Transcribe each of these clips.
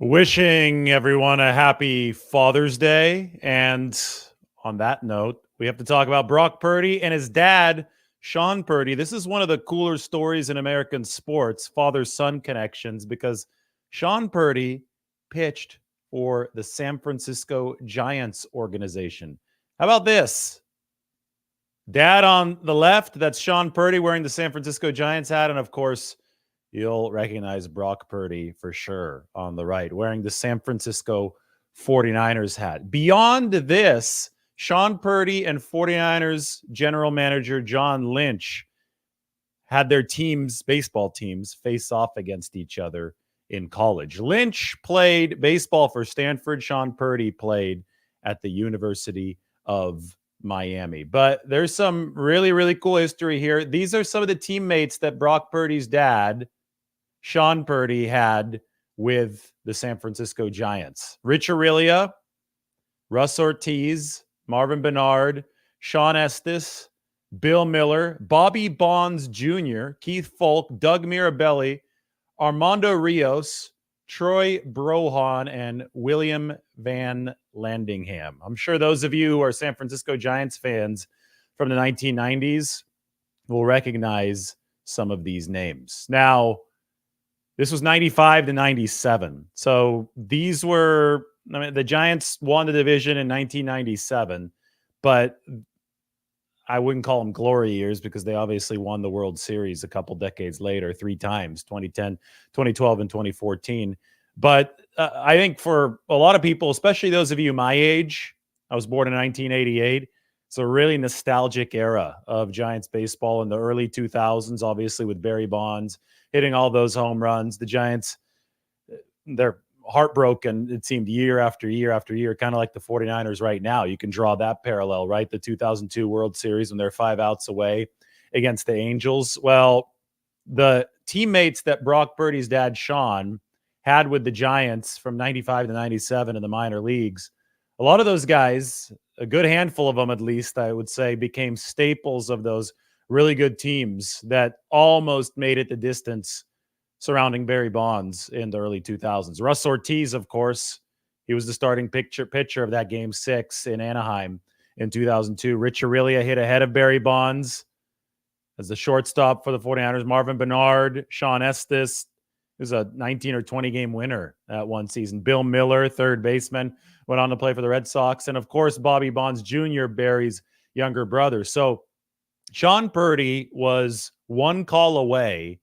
Wishing everyone a happy Father's Day. And on that note, we have to talk about Brock Purdy and his dad, Shawn Purdy. This is one of the cooler stories in American sports, father-son connections, because Shawn Purdy pitched for the San Francisco Giants organization. How about this? Dad on the left, that's Shawn Purdy wearing the San Francisco Giants hat. And of course, you'll recognize Brock Purdy for sure on the right, wearing the San Francisco 49ers hat. Beyond this, Shawn Purdy and 49ers general manager John Lynch had their teams, baseball teams, face off against each other in college. Lynch played baseball for Stanford. Shawn Purdy played at the University of Miami. But there's some really, really cool history here. These are some of the teammates that Brock Purdy's dad, Shawn Purdy, had with the San Francisco Giants. Rich Aurelia, Russ Ortiz, Marvin Bernard, Sean Estes, Bill Miller, Bobby Bonds Jr., Keith Folk, Doug Mirabelli, Armando Rios, Troy Brohan, and William Van Landingham. I'm sure those of you who are San Francisco Giants fans from the 1990s will recognize some of these names. Now, this was 95 to 97. So these were, the Giants won the division in 1997, but I wouldn't call them glory years because they obviously won the World Series a couple decades later, 3 times, 2010, 2012, and 2014. But I think for a lot of people, especially those of you my age, I was born in 1988. It's a really nostalgic era of Giants baseball in the early 2000s, obviously with Barry Bonds hitting all those home runs. The Giants, they're heartbroken, it seemed, year after year after year, kind of like the 49ers right now. You can draw that parallel, right? The 2002 World Series when they're 5 outs away against the Angels. Well, the teammates that Brock Purdy's dad, Shawn, had with the Giants from 95 to 97 in the minor leagues, a lot of those guys, a good handful of them at least, I would say, became staples of those really good teams that almost made it the distance surrounding Barry Bonds in the early 2000s. Russ Ortiz, of course, he was the starting pitcher of that Game 6 in Anaheim in 2002. Rich Aurelia hit ahead of Barry Bonds as the shortstop for the 49ers. Marvin Bernard, Sean Estes, was a 19 or 20 game winner that one season. Bill Miller, third baseman, went on to play for the Red Sox. And of course, Bobby Bonds Jr., Barry's younger brother. So Shawn Purdy was one call away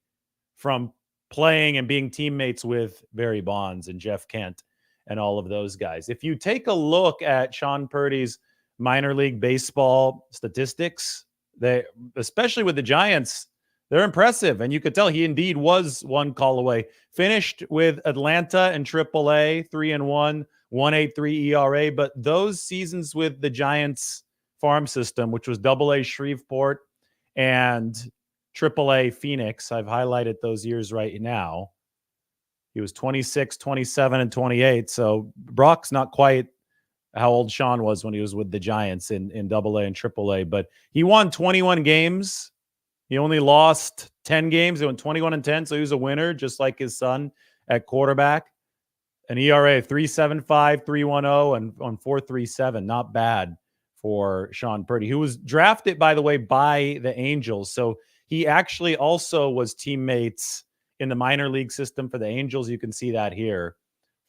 from playing and being teammates with Barry Bonds and Jeff Kent and all of those guys. If you take a look at Shawn Purdy's minor league baseball statistics, they, especially with the Giants, they're impressive. And you could tell he indeed was one call away. Finished with Atlanta and AAA, 3-1, 1.83 ERA. But those seasons with the Giants farm system, which was AA Shreveport and AAA Phoenix, I've highlighted those years right now. He was 26, 27, and 28. So Brock's not quite how old Shawn was when he was with the Giants in AA and AAA. But he won 21 games. He only lost 10 games. He went 21-10, so he was a winner, just like his son at quarterback. An ERA 3.75, 3.10, and on 4.37. Not bad for Shawn Purdy, who was drafted, by the way, by the Angels. So he actually also was teammates in the minor league system for the Angels. You can see that here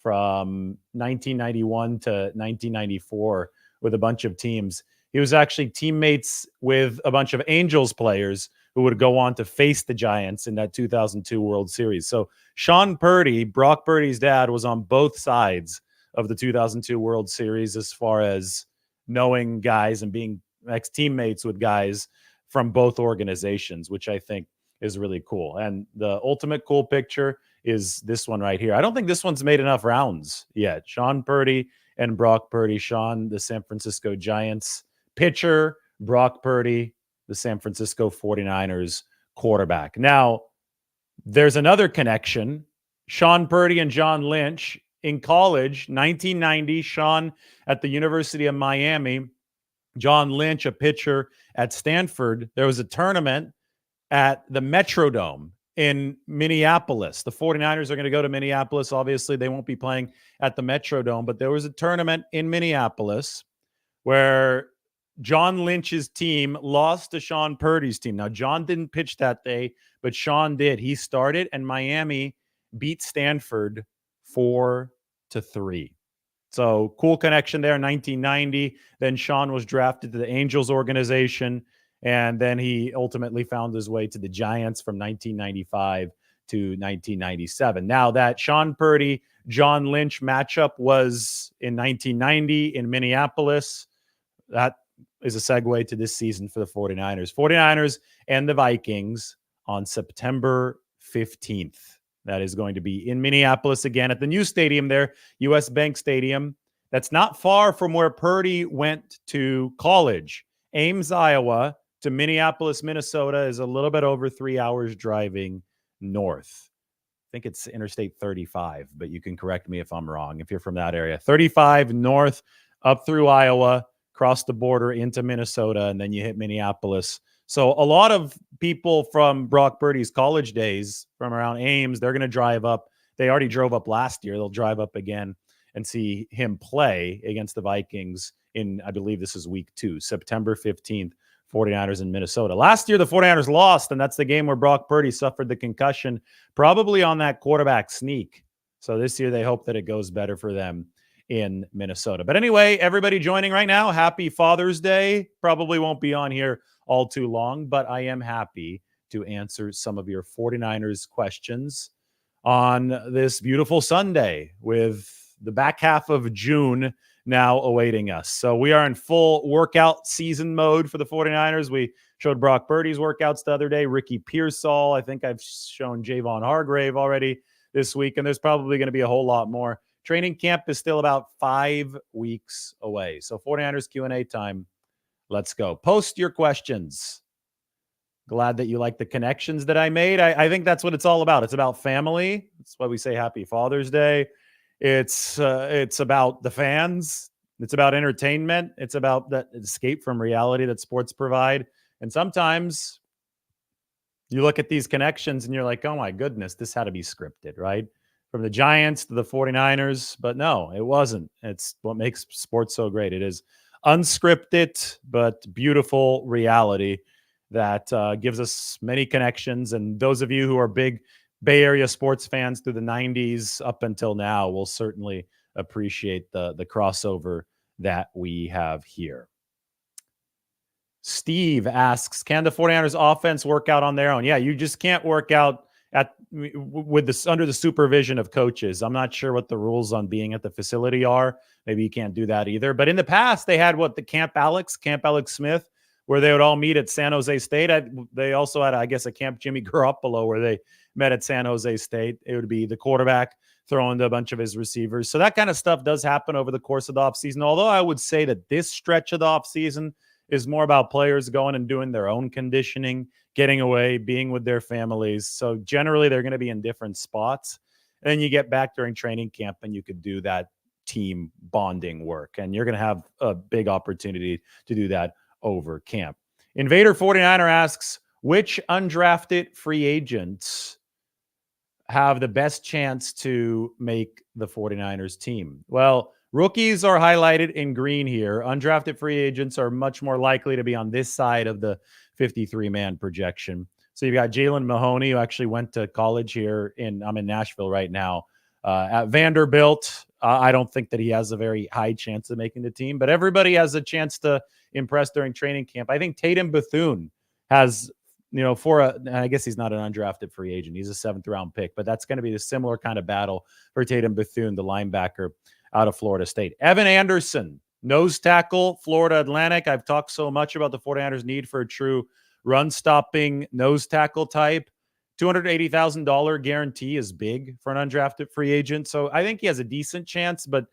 from 1991 to 1994 with a bunch of teams. He was actually teammates with a bunch of Angels players who would go on to face the Giants in that 2002 World Series. So Shawn Purdy, Brock Purdy's dad, was on both sides of the 2002 World Series as far as knowing guys and being ex-teammates with guys from both organizations, which I think is really cool. And the ultimate cool picture is this one right here. I don't think this one's made enough rounds yet. Shawn Purdy and Brock Purdy. Shawn, the San Francisco Giants pitcher, Brock Purdy, the San Francisco 49ers quarterback. Now, there's another connection. Shawn Purdy and John Lynch in college, 1990, Shawn at the University of Miami, John Lynch, a pitcher at Stanford. There was a tournament at the Metrodome in Minneapolis. The 49ers are going to go to Minneapolis. Obviously, they won't be playing at the Metrodome, but there was a tournament in Minneapolis where John Lynch's team lost to Shawn Purdy's team. Now, John didn't pitch that day, but Shawn did. He started, and Miami beat Stanford 4-3. So cool connection there in 1990. Then Shawn was drafted to the Angels organization, and then he ultimately found his way to the Giants from 1995 to 1997. Now, that Shawn Purdy, John Lynch matchup was in 1990 in Minneapolis. That is a segue to this season for the 49ers. 49ers and the Vikings on September 15th. That is going to be in Minneapolis again at the new stadium there, US Bank Stadium. That's not far from where Purdy went to college. Ames, Iowa to Minneapolis, Minnesota is a little bit over 3 hours driving north. I think it's Interstate 35, but you can correct me if I'm wrong if you're from that area. 35 north, up through Iowa, cross the border into Minnesota, and then you hit Minneapolis. So a lot of people from Brock Purdy's college days from around Ames, they're going to drive up. They already drove up last year. They'll drive up again and see him play against the Vikings in, I believe this is week 2, September 15th, 49ers in Minnesota. Last year, the 49ers lost, and that's the game where Brock Purdy suffered the concussion, probably on that quarterback sneak. So this year, they hope that it goes better for them in Minnesota. But anyway, everybody joining right now, happy Father's Day. Probably won't be on here all too long, but I am happy to answer some of your 49ers questions on this beautiful Sunday with the back half of June now awaiting us. So we are in full workout season mode for the 49ers. We showed Brock Purdy's workouts the other day, Ricky Pearsall. I think I've shown Javon Hargrave already this week, and there's probably going to be a whole lot more. Training camp is still about 5 weeks away. So 49ers Q&A time. Let's go. Post your questions. Glad that you like the connections that I made. I think that's what it's all about. It's about family. That's why we say Happy Father's Day. It's about the fans. It's about entertainment. It's about that escape from reality that sports provide. And sometimes you look at these connections and you're like, oh my goodness, this had to be scripted, right? From the Giants to the 49ers. But no, it wasn't. It's what makes sports so great. It is unscripted, but beautiful reality that gives us many connections. And those of you who are big Bay Area sports fans through the 90s up until now will certainly appreciate the crossover that we have here. Steve asks, can the 49ers offense work out on their own? Yeah, you just can't work out with this under the supervision of coaches. I'm not sure what the rules on being at the facility are. Maybe you can't do that either. But in the past, they had the Camp Alex Smith, where they would all meet at San Jose State. They also had, I guess, a Camp Jimmy Garoppolo where they met at San Jose State. It would be the quarterback throwing to a bunch of his receivers. So that kind of stuff does happen over the course of the offseason. Although I would say that this stretch of the offseason is more about players going and doing their own conditioning, getting away, being with their families. So generally they're going to be in different spots. And then you get back during training camp and you could do that team bonding work. And you're going to have a big opportunity to do that over camp. Invader 49er asks, which undrafted free agents have the best chance to make the 49ers team? Well, rookies are highlighted in green here. Undrafted free agents are much more likely to be on this side of the 53-man projection. So you've got Jalen Mahoney, who actually went to college here I'm in Nashville right now, at Vanderbilt. I don't think that he has a very high chance of making the team, but everybody has a chance to impress during training camp. I think Tatum Bethune has, I guess he's not an undrafted free agent. He's a 7th-round pick, but that's going to be the similar kind of battle for Tatum Bethune, the linebacker out of Florida State. Evan Anderson, nose tackle, Florida Atlantic. I've talked so much about the 49ers' need for a true run-stopping nose tackle type. $280,000 guarantee is big for an undrafted free agent. So I think he has a decent chance, but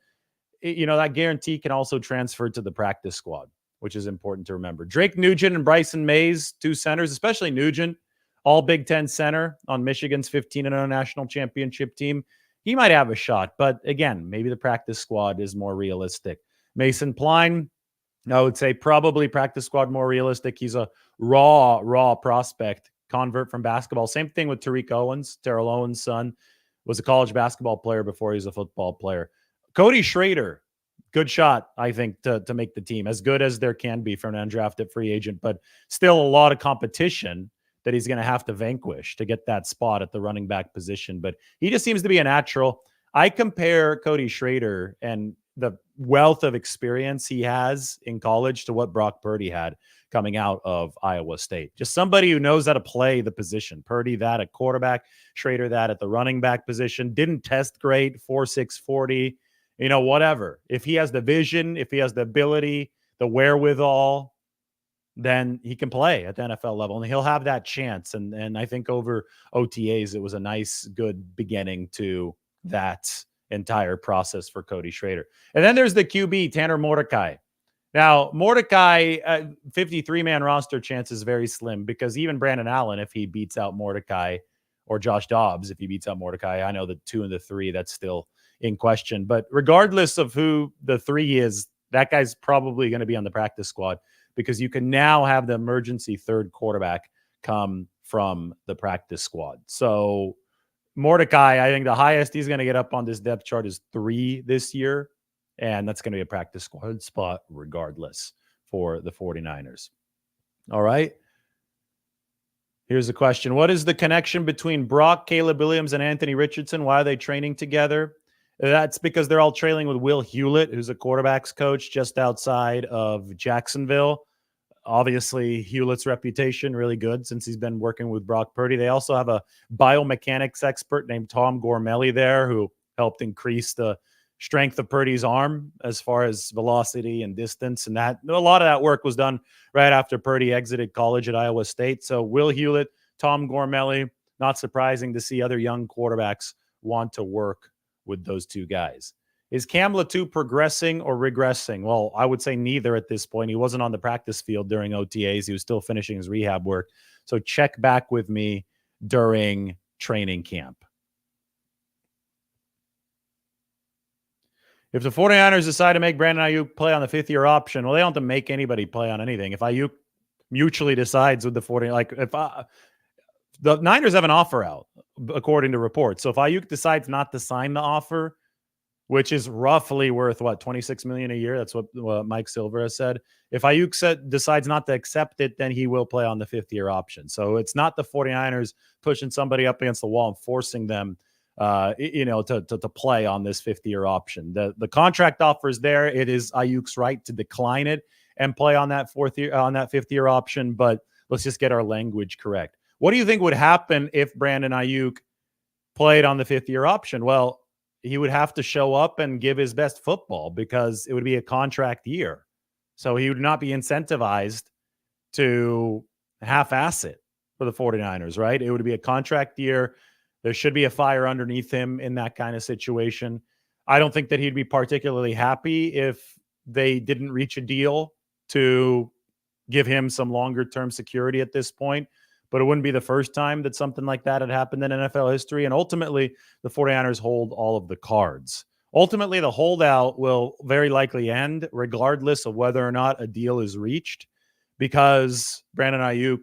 that guarantee can also transfer to the practice squad, which is important to remember. Drake Nugent and Bryson Mays, 2 centers, especially Nugent, all Big Ten center on Michigan's 15-0 national championship team. He might have a shot, but again, maybe the practice squad is more realistic. Mason Pline, I would say probably practice squad more realistic. He's a raw prospect convert from basketball. Same thing with Tariq Owens. Terrell Owens' son was a college basketball player before he was a football player. Cody Schrader, good shot, I think, to make the team. As good as there can be for an undrafted free agent, but still a lot of competition that he's going to have to vanquish to get that spot at the running back position. But he just seems to be a natural. I compare Cody Schrader and the wealth of experience he has in college to what Brock Purdy had coming out of Iowa State. Just somebody who knows how to play the position. Purdy that at quarterback, Schrader that at the running back position. Didn't test great, 4.6 40, whatever. If he has the vision, if he has the ability, the wherewithal, then he can play at the NFL level, and he'll have that chance. And I think over OTAs, it was a nice, good beginning to that entire process for Cody Schrader. And then there's the QB, Tanner Mordecai. Now, Mordecai, 53-man roster chance is very slim because even Brandon Allen, if he beats out Mordecai, or Josh Dobbs, if he beats out Mordecai, I know the 2 and the 3, that's still in question. But regardless of who the 3 is, that guy's probably going to be on the practice squad because you can now have the emergency third quarterback come from the practice squad. So Mordecai, I think the highest he's going to get up on this depth chart is 3 this year. And that's going to be a practice squad spot regardless for the 49ers. All right. Here's the question. What is the connection between Brock, Caleb Williams, and Anthony Richardson? Why are they training together? That's because they're all trailing with Will Hewlett, who's a quarterback's coach just outside of Jacksonville. Obviously, Hewlett's reputation really good since he's been working with Brock Purdy. They also have a biomechanics expert named Tom Gormelli there who helped increase the strength of Purdy's arm as far as velocity and distance. And that a lot of that work was done right after Purdy exited college at Iowa State. So Will Hewlett, Tom Gormelli, not surprising to see other young quarterbacks want to work with those 2 guys. Is Cam Latu progressing or regressing? Well, I would say neither at this point. He wasn't on the practice field during OTAs. He was still finishing his rehab work. So check back with me during training camp. If the 49ers decide to make Brandon Ayuk play on the 5th-year option, well, they don't have to make anybody play on anything. If Ayuk mutually decides with the 49ers, the Niners have an offer out, according to reports. So if Ayuk decides not to sign the offer, which is roughly worth, $26 million a year? That's what Mike Silver has said. If Ayuk decides not to accept it, then he will play on the 5th-year option. So it's not the 49ers pushing somebody up against the wall and forcing them to play on this 5th-year option. The contract offer is there. It is Ayuk's right to decline it and play on that 5th-year option. But let's just get our language correct. What do you think would happen if Brandon Ayuk played on the 5th-year option? Well, he would have to show up and give his best football because it would be a contract year. So he would not be incentivized to half-ass it for the 49ers, right? It would be a contract year. There should be a fire underneath him in that kind of situation. I don't think that he'd be particularly happy if they didn't reach a deal to give him some longer-term security at this point. But it wouldn't be the first time that something like that had happened in NFL history. And ultimately, the 49ers hold all of the cards. Ultimately, the holdout will very likely end regardless of whether or not a deal is reached because Brandon Ayuk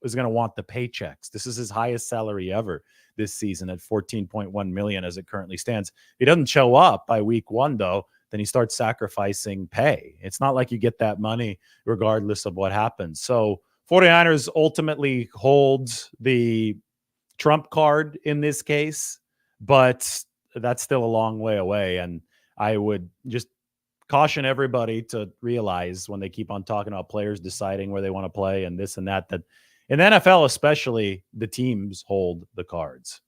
is going to want the paychecks. This is his highest salary ever this season at $14.1 million as it currently stands. If he doesn't show up by week 1, though, then he starts sacrificing pay. It's not like you get that money regardless of what happens. So 49ers ultimately hold the trump card in this case, but that's still a long way away. And I would just caution everybody to realize when they keep on talking about players deciding where they want to play and this and that in the NFL especially, the teams hold the cards.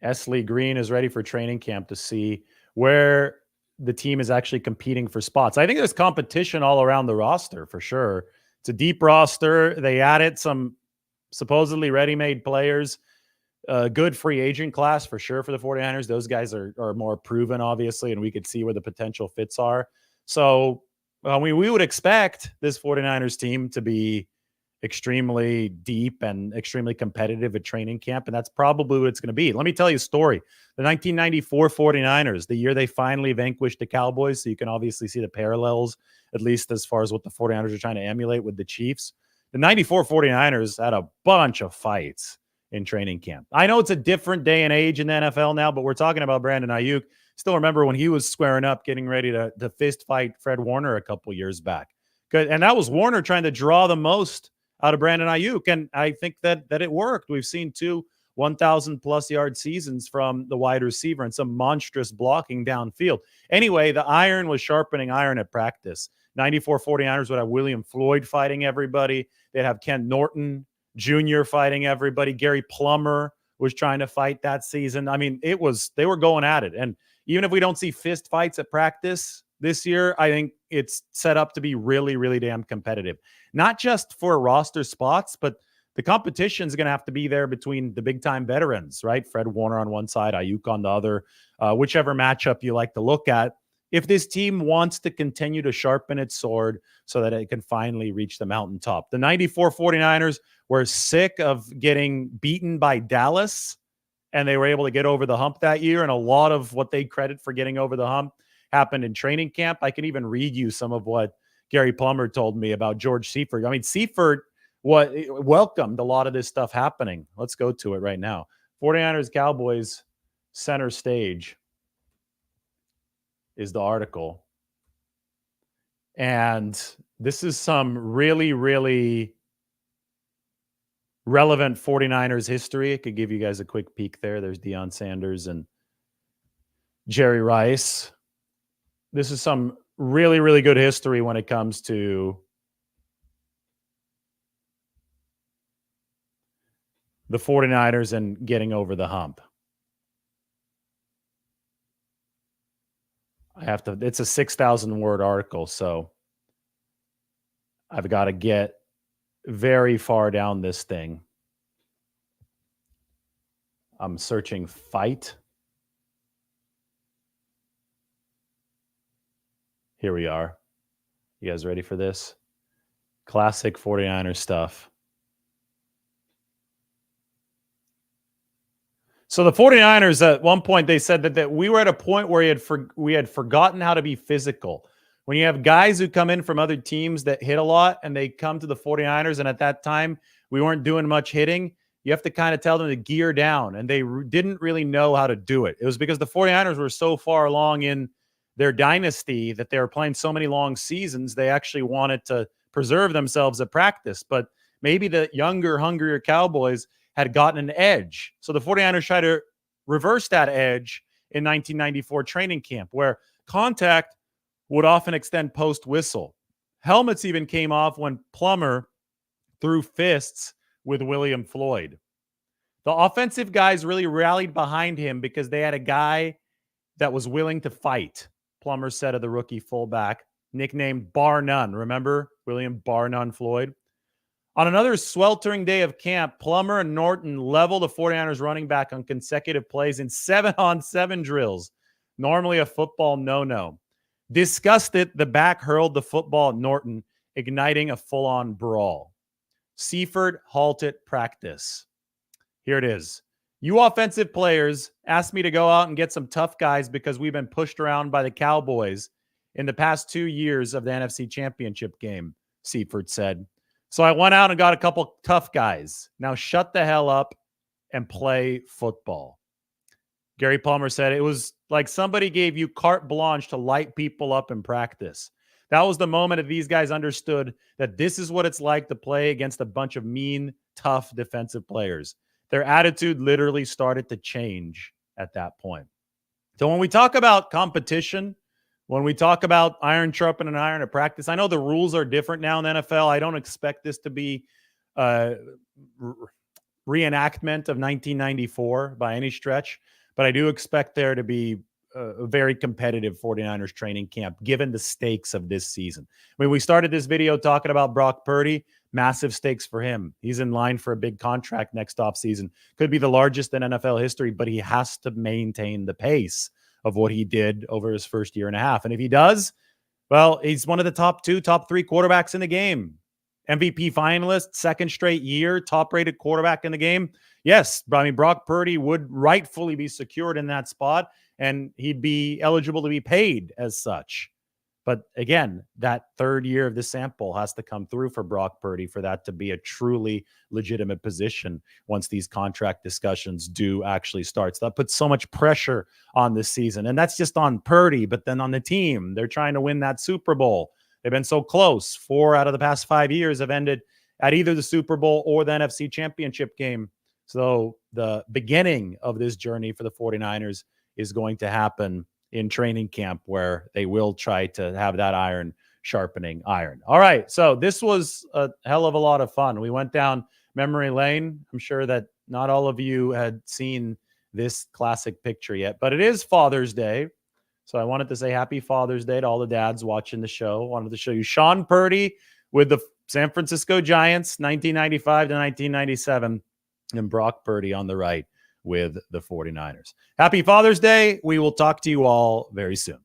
Esley Green is ready for training camp to see where the team is actually competing for spots. I think there's competition all around the roster for sure. It's a deep roster. They added some supposedly ready-made players. Good free agent class for sure for the 49ers. Those guys are more proven, obviously, and we could see where the potential fits are. So we would expect this 49ers team to be extremely deep and extremely competitive at training camp, and that's probably what it's going to be. Let me tell you a story. The 1994 49ers, the year they finally vanquished the Cowboys, so you can obviously see the parallels, at least as far as what the 49ers are trying to emulate with the Chiefs. The 94 49ers had a bunch of fights in training camp. I know it's a different day and age in the NFL now, but we're talking about Brandon Ayuk. Still remember when he was squaring up, getting ready to fist fight Fred Warner a couple years back. Good, and that was Warner trying to draw the most out of Brandon Ayuk, and I think that it worked. We've seen 2 1,000-plus yard seasons from the wide receiver and some monstrous blocking downfield. Anyway, the iron was sharpening iron at practice. 94 49ers would have William Floyd fighting everybody. They'd have Ken Norton Jr. fighting everybody. Gary Plummer was trying to fight that season. I mean, they were going at it. And even if we don't see fist fights at practice this year, I think it's set up to be really, really damn competitive. Not just for roster spots, but the competition is going to have to be there between the big-time veterans, right? Fred Warner on one side, Ayuk on the other, whichever matchup you like to look at. If this team wants to continue to sharpen its sword so that it can finally reach the mountaintop. The 94 49ers were sick of getting beaten by Dallas, and they were able to get over the hump that year, and a lot of what they credit for getting over the hump happened in training camp. I can even read you some of what Gary Plummer told me about George Seifert. I mean, Seifert welcomed a lot of this stuff happening. Let's go to it right now. 49ers Cowboys center stage is the article. And this is some really, really relevant 49ers history. I could give you guys a quick peek there. There's Deion Sanders and Jerry Rice. This is some really, really good history when it comes to the 49ers and getting over the hump. It's a 6,000-word article, so I've got to get very far down this thing. I'm searching fight. Here we are. You guys ready for this? Classic 49er stuff. So the 49ers, at one point, they said that we were at a point where we had forgotten how to be physical. When you have guys who come in from other teams that hit a lot and they come to the 49ers, and at that time, we weren't doing much hitting, you have to kind of tell them to gear down, and they didn't really know how to do it. It was because the 49ers were so far along in their dynasty that they were playing so many long seasons, they actually wanted to preserve themselves at practice. But maybe the younger, hungrier Cowboys had gotten an edge. So the 49ers tried to reverse that edge in 1994 training camp, where contact would often extend post-whistle. Helmets even came off when Plummer threw fists with William Floyd. The offensive guys really rallied behind him because they had a guy that was willing to fight. Plummer said of the rookie fullback, nicknamed Bar None. Remember William Bar None Floyd? On another sweltering day of camp, Plummer and Norton leveled the 49ers running back on consecutive plays in 7-on-7 drills. Normally a football no-no. Disgusted, the back hurled the football at Norton, igniting a full-on brawl. Seifert halted practice. Here it is. You offensive players asked me to go out and get some tough guys because we've been pushed around by the Cowboys in the past 2 years of the NFC Championship game, Seifert said. So I went out and got a couple tough guys. Now shut the hell up and play football. Gary Plummer said it was like somebody gave you carte blanche to light people up in practice. That was the moment that these guys understood that this is what it's like to play against a bunch of mean, tough defensive players. Their attitude literally started to change at that point. So when we talk about competition, when we talk about iron sharpening iron at practice, I know the rules are different now in the NFL. I don't expect this to be a reenactment of 1994 by any stretch, but I do expect there to be a very competitive 49ers training camp, given the stakes of this season. I mean, we started this video talking about Brock Purdy. Massive stakes for him. He's in line for a big contract next offseason. Could be the largest in NFL history, but he has to maintain the pace of what he did over his first year and a half. And if he does, well, he's one of the top 2, top 3 quarterbacks in the game. MVP finalist, second straight year, top-rated quarterback in the game. Yes, I mean, Brock Purdy would rightfully be secured in that spot, and he'd be eligible to be paid as such. But again, that third year of the sample has to come through for Brock Purdy for that to be a truly legitimate position once these contract discussions do actually start. So that puts so much pressure on this season. And that's just on Purdy, but then on the team, they're trying to win that Super Bowl. They've been so close. 4 out of the past 5 years have ended at either the Super Bowl or the NFC Championship game. So the beginning of this journey for the 49ers is going to happen in training camp, where they will try to have that iron sharpening iron. All right. So this was a hell of a lot of fun. We went down memory lane. I'm sure that not all of you had seen this classic picture yet, but it is Father's Day. So I wanted to say happy Father's Day to all the dads watching the show. I wanted to show you Shawn Purdy with the San Francisco Giants, 1995 to 1997, and Brock Purdy on the right with the 49ers. Happy Father's Day. We will talk to you all very soon.